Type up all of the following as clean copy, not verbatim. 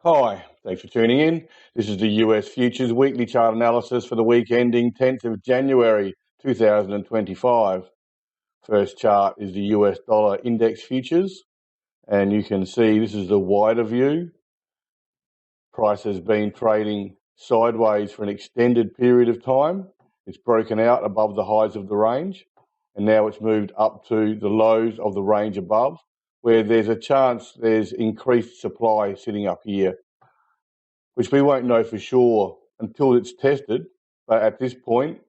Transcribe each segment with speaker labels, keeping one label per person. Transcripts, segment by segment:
Speaker 1: Hi, thanks for tuning in. This is the US Futures Weekly Chart Analysis for the week ending 10th of January 2025. First chart is the US Dollar Index Futures, and you can see this is the wider view. Price has been trading sideways for an extended period of time. It's broken out above the highs of the range, and now it's moved up to the lows of the range above, where there's a chance there's increased supply sitting up here, which we won't know for sure until it's tested. But at this point,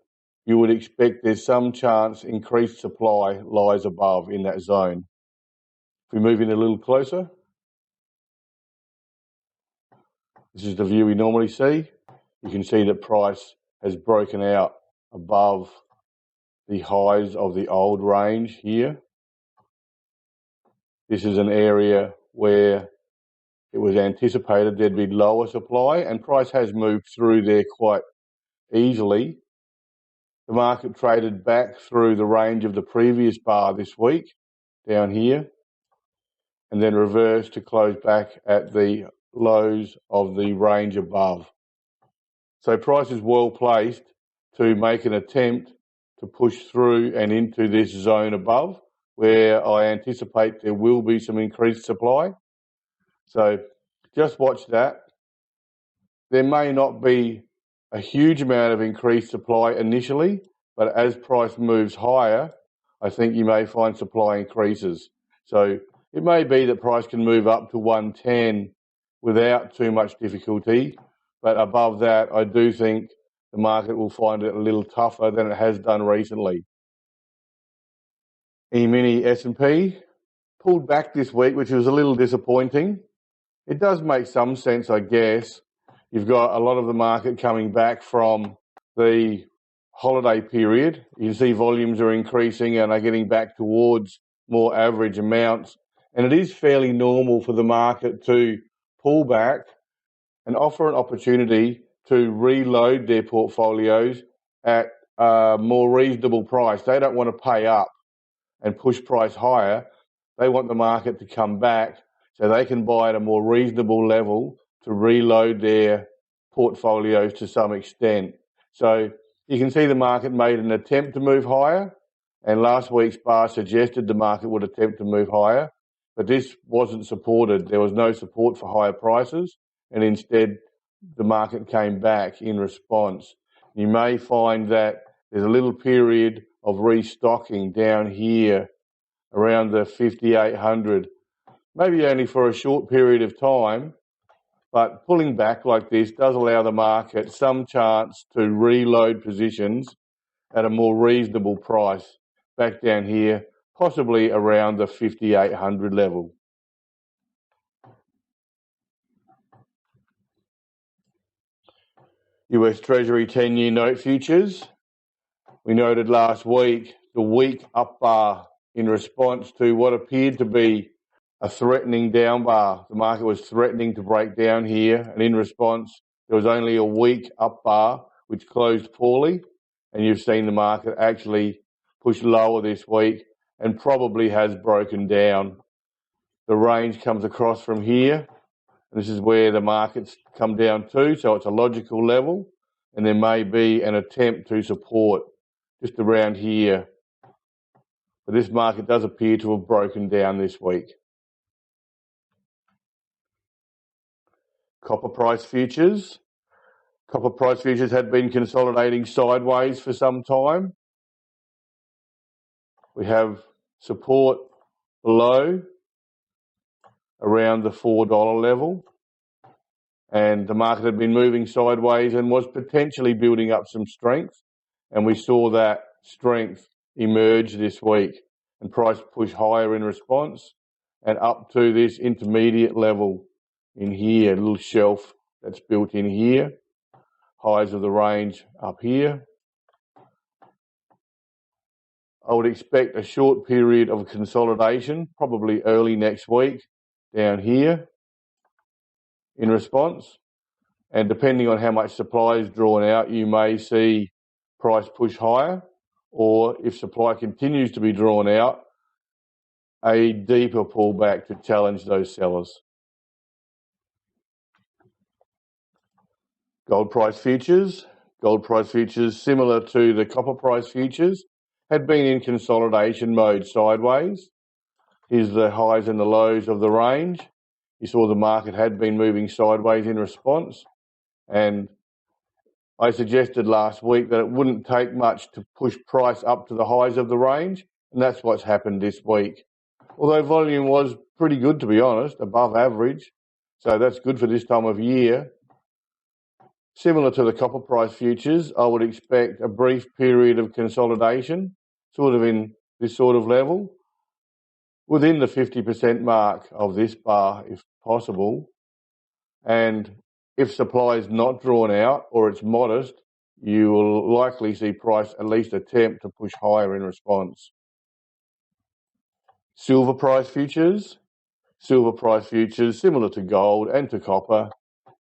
Speaker 1: you would expect there's some chance increased supply lies above in that zone. If we move in a little closer, this is the view we normally see. You can see that price has broken out above the highs of the old range here. This is an area where it was anticipated there'd be lower supply, and price has moved through there quite easily. The market traded back through the range of the previous bar this week, down here, and then reversed to close back at the lows of the range above. So price is well placed to make an attempt to push through and into this zone above, where I anticipate there will be some increased supply. So just watch that. There may not be a huge amount of increased supply initially, but as price moves higher, I think you may find supply increases. So it may be that price can move up to 110 without too much difficulty, but above that, I do think the market will find it a little tougher than it has done recently. E-mini S&P pulled back this week, which was a little disappointing. It does make some sense, I guess. You've got a lot of the market coming back from the holiday period. You can see volumes are increasing and are getting back towards more average amounts. And it is fairly normal for the market to pull back and offer an opportunity to reload their portfolios at a more reasonable price. They don't want to pay up and push price higher. They want the market to come back so they can buy at a more reasonable level to reload their portfolios to some extent. So you can see the market made an attempt to move higher, and last week's bar suggested the market would attempt to move higher, but this wasn't supported. There was no support for higher prices, and instead the market came back in response. You may find that there's a little period of restocking down here around the 5,800, maybe only for a short period of time, but pulling back like this does allow the market some chance to reload positions at a more reasonable price back down here, possibly around the 5,800 level. US Treasury 10-year note futures. We noted last week the weak up bar in response to what appeared to be a threatening down bar. The market was threatening to break down here, and in response, there was only a weak up bar, which closed poorly, and you've seen the market actually push lower this week and probably has broken down. The range comes across from here. This is where the markets come down to, so it's a logical level, and there may be an attempt to support just around here. But this market does appear to have broken down this week. Copper price futures. Copper price futures had been consolidating sideways for some time. We have support below around the $4 level, and the market had been moving sideways and was potentially building up some strength, and we saw that strength emerge this week, and price push higher in response and up to this intermediate level in here, a little shelf that's built in here, highs of the range up here. I would expect a short period of consolidation, probably early next week, down here in response. And depending on how much supply is drawn out, you may see price push higher, or if supply continues to be drawn out, a deeper pullback to challenge those sellers. Gold price futures. Gold price futures, similar to the copper price futures, had been in consolidation mode sideways. Here's the highs and the lows of the range. You saw the market had been moving sideways in response, and I suggested last week that it wouldn't take much to push price up to the highs of the range, and that's what's happened this week. Although volume was pretty good, to be honest, above average, so that's good for this time of year. Similar to the copper price futures, I would expect a brief period of consolidation, sort of in this sort of level, within the 50% mark of this bar, if possible. And if supply is not drawn out or it's modest, you will likely see price at least attempt to push higher in response. Silver price futures. Silver price futures, similar to gold and to copper,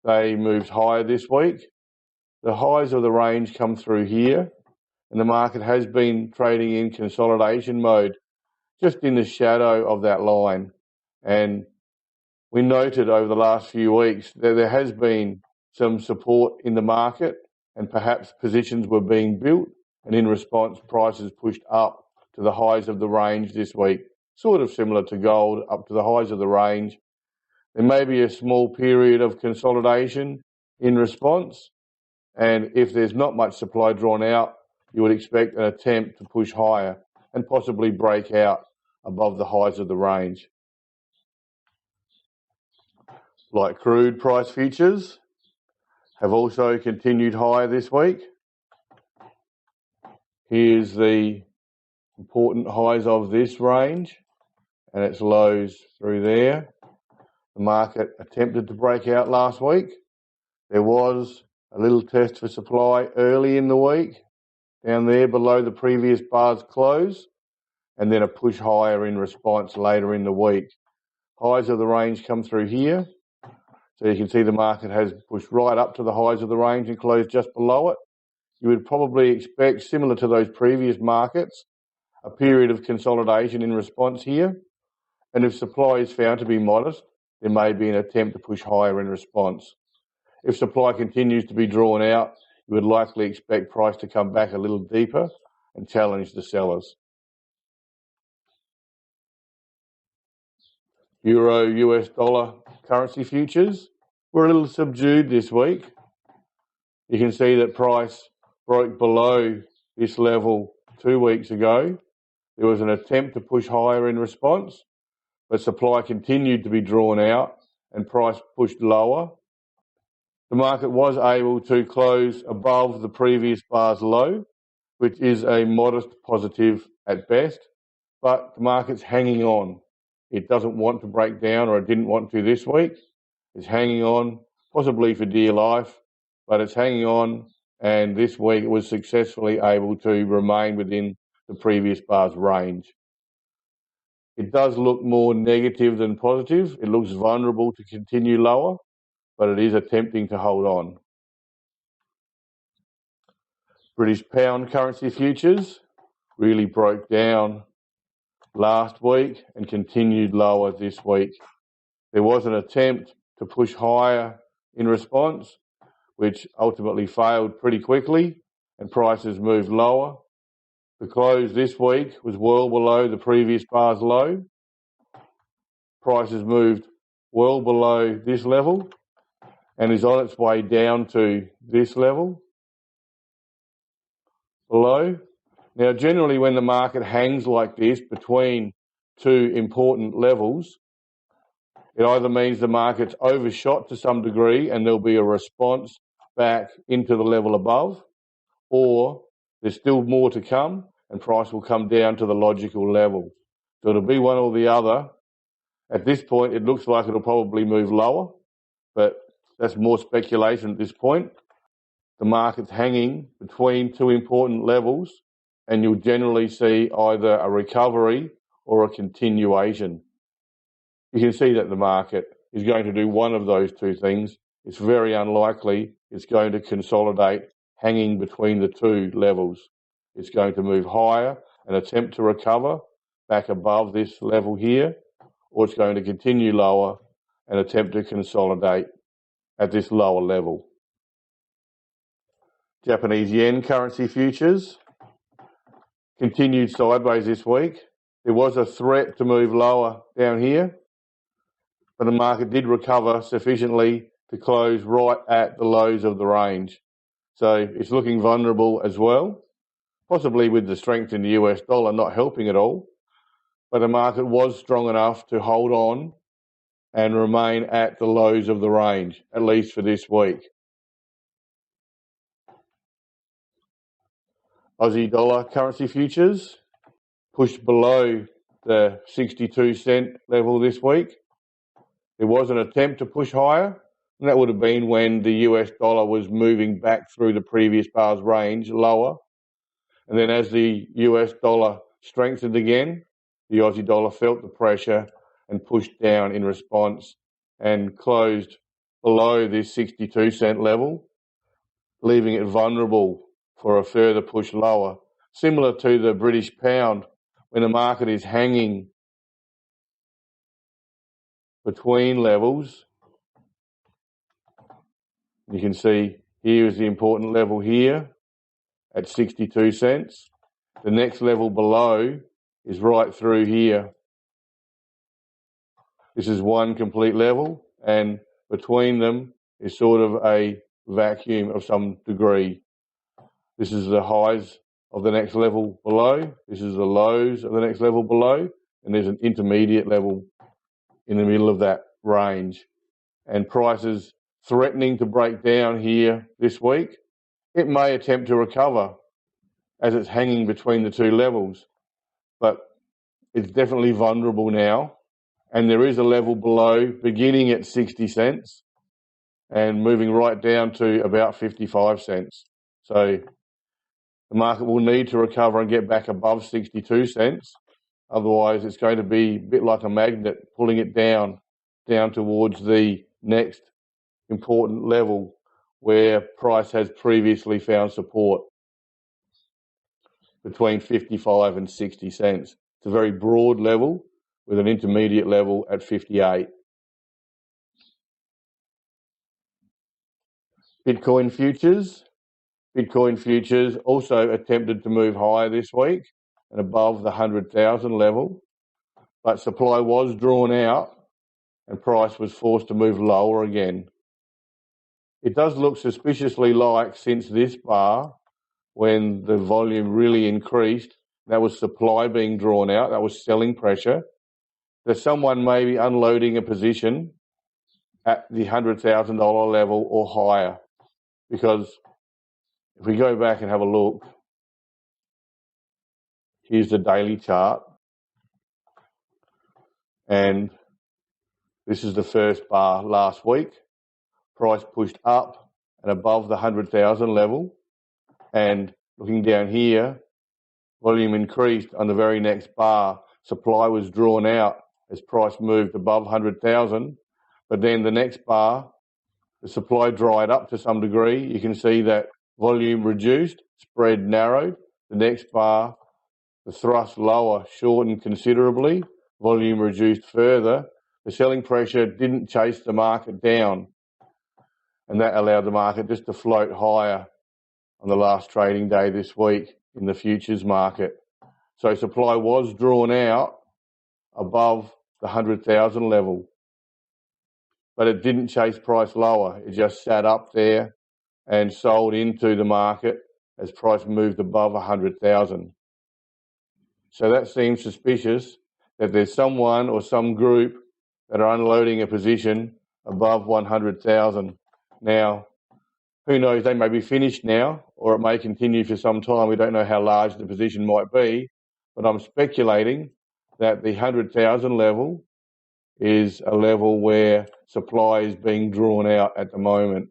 Speaker 1: they moved higher this week. The highs of the range come through here, and the market has been trading in consolidation mode, just in the shadow of that line. And we noted over the last few weeks that there has been some support in the market, and perhaps positions were being built, and in response, prices pushed up to the highs of the range this week, sort of similar to gold, up to the highs of the range. There may be a small period of consolidation in response, and if there's not much supply drawn out, you would expect an attempt to push higher and possibly break out above the highs of the range. Like crude price futures have also continued higher this week. Here's the important highs of this range and its lows through there. The market attempted to break out last week. There was a little test for supply early in the week, down there below the previous bar's close, and then a push higher in response later in the week. Highs of the range come through here. So you can see the market has pushed right up to the highs of the range and closed just below it. You would probably expect, similar to those previous markets, a period of consolidation in response here. And if supply is found to be modest, there may be an attempt to push higher in response. If supply continues to be drawn out, you would likely expect price to come back a little deeper and challenge the sellers. Euro US dollar currency futures were a little subdued this week. You can see that price broke below this level 2 weeks ago. There was an attempt to push higher in response, but supply continued to be drawn out and price pushed lower. The market was able to close above the previous bar's low, which is a modest positive at best, but the market's hanging on. It doesn't want to break down, or it didn't want to this week. It's hanging on, possibly for dear life, but it's hanging on, and this week it was successfully able to remain within the previous bar's range. It does look more negative than positive. It looks vulnerable to continue lower, but it is attempting to hold on. British pound currency futures really broke down last week and continued lower this week. There was an attempt to push higher in response, which ultimately failed pretty quickly, and prices moved lower. The close this week was well below the previous bar's low. Prices moved well below this level and is on its way down to this level below. Now, generally when the market hangs like this between two important levels, it either means the market's overshot to some degree and there'll be a response back into the level above, or there's still more to come and price will come down to the logical level. So it'll be one or the other. At this point, it looks like it'll probably move lower, but that's more speculation at this point. The market's hanging between two important levels, and you'll generally see either a recovery or a continuation. You can see that the market is going to do one of those two things. It's very unlikely it's going to consolidate hanging between the two levels. It's going to move higher and attempt to recover back above this level here, or it's going to continue lower and attempt to consolidate at this lower level. Japanese yen currency futures continued sideways this week. There was a threat to move lower down here, but the market did recover sufficiently to close right at the lows of the range. So it's looking vulnerable as well, possibly with the strength in the US dollar not helping at all. But the market was strong enough to hold on and remain at the lows of the range, at least for this week. Aussie dollar currency futures pushed below the 62-cent level this week. There was an attempt to push higher, and that would have been when the US dollar was moving back through the previous bar's range lower. And then as the US dollar strengthened again, the Aussie dollar felt the pressure and pushed down in response and closed below this 62-cent level, leaving it vulnerable for a further push lower. Similar to the British pound, when the market is hanging between levels, you can see here is the important level here at 62 cents. The next level below is right through here. This is one complete level, and between them is sort of a vacuum of some degree. This is the highs of the next level below. This is the lows of the next level below, and there's an intermediate level in the middle of that range. And prices threatening to break down here this week. It may attempt to recover as it's hanging between the two levels, but it's definitely vulnerable now. And there is a level below beginning at 60 cents and moving right down to about 55 cents. So the market will need to recover and get back above 62 cents. Otherwise, it's going to be a bit like a magnet pulling it down towards the next important level where price has previously found support between 55 and 60 cents. It's a very broad level with an intermediate level at 58. Bitcoin futures also attempted to move higher this week and above the 100,000 level, but supply was drawn out and price was forced to move lower again. It does look suspiciously like since this bar, when the volume really increased, that was supply being drawn out, that was selling pressure, that someone may be unloading a position at the $100,000 level or higher. Because if we go back and have a look, here's the daily chart, and this is the first bar last week. Price pushed up and above the 100,000 level, and looking down here, volume increased on the very next bar. Supply was drawn out as price moved above 100,000, but then the next bar, the supply dried up to some degree. You can see that volume reduced, spread narrowed. The next bar, the thrust lower shortened considerably, volume reduced further. The selling pressure didn't chase the market down, and that allowed the market just to float higher on the last trading day this week in the futures market. So supply was drawn out above the 100,000 level, but it didn't chase price lower. It just sat up there and sold into the market as price moved above 100,000. So that seems suspicious that there's someone or some group that are unloading a position above 100,000. Now, who knows, they may be finished now, or it may continue for some time. We don't know how large the position might be, but I'm speculating that the 100,000 level is a level where supply is being drawn out at the moment.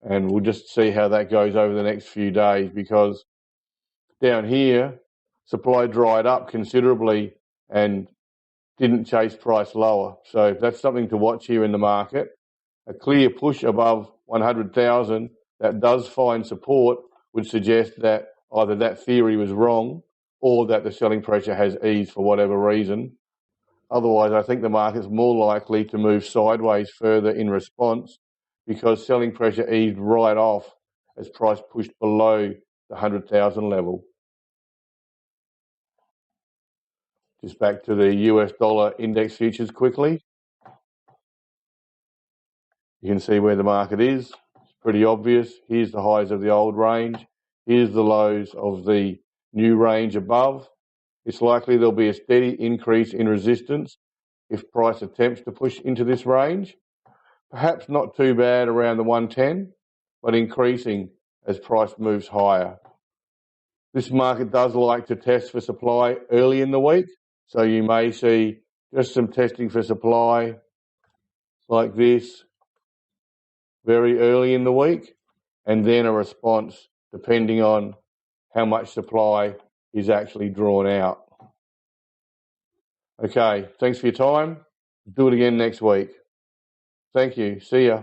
Speaker 1: And we'll just see how that goes over the next few days, because down here, supply dried up considerably and didn't chase price lower. So that's something to watch here in the market. A clear push above 100,000 that does find support would suggest that either that theory was wrong or that the selling pressure has eased for whatever reason. Otherwise, I think the market's more likely to move sideways further in response, because selling pressure eased right off as price pushed below the 100,000 level. Just back to the US dollar index futures quickly. You can see where the market is. It's pretty obvious. Here's the highs of the old range. Here's the lows of the new range above. It's likely there'll be a steady increase in resistance if price attempts to push into this range. Perhaps not too bad around the 110, but increasing as price moves higher. This market does like to test for supply early in the week, so you may see just some testing for supply like this very early in the week, and then a response depending on how much supply is actually drawn out. Okay, thanks for your time. Do it again next week. Thank you. See ya.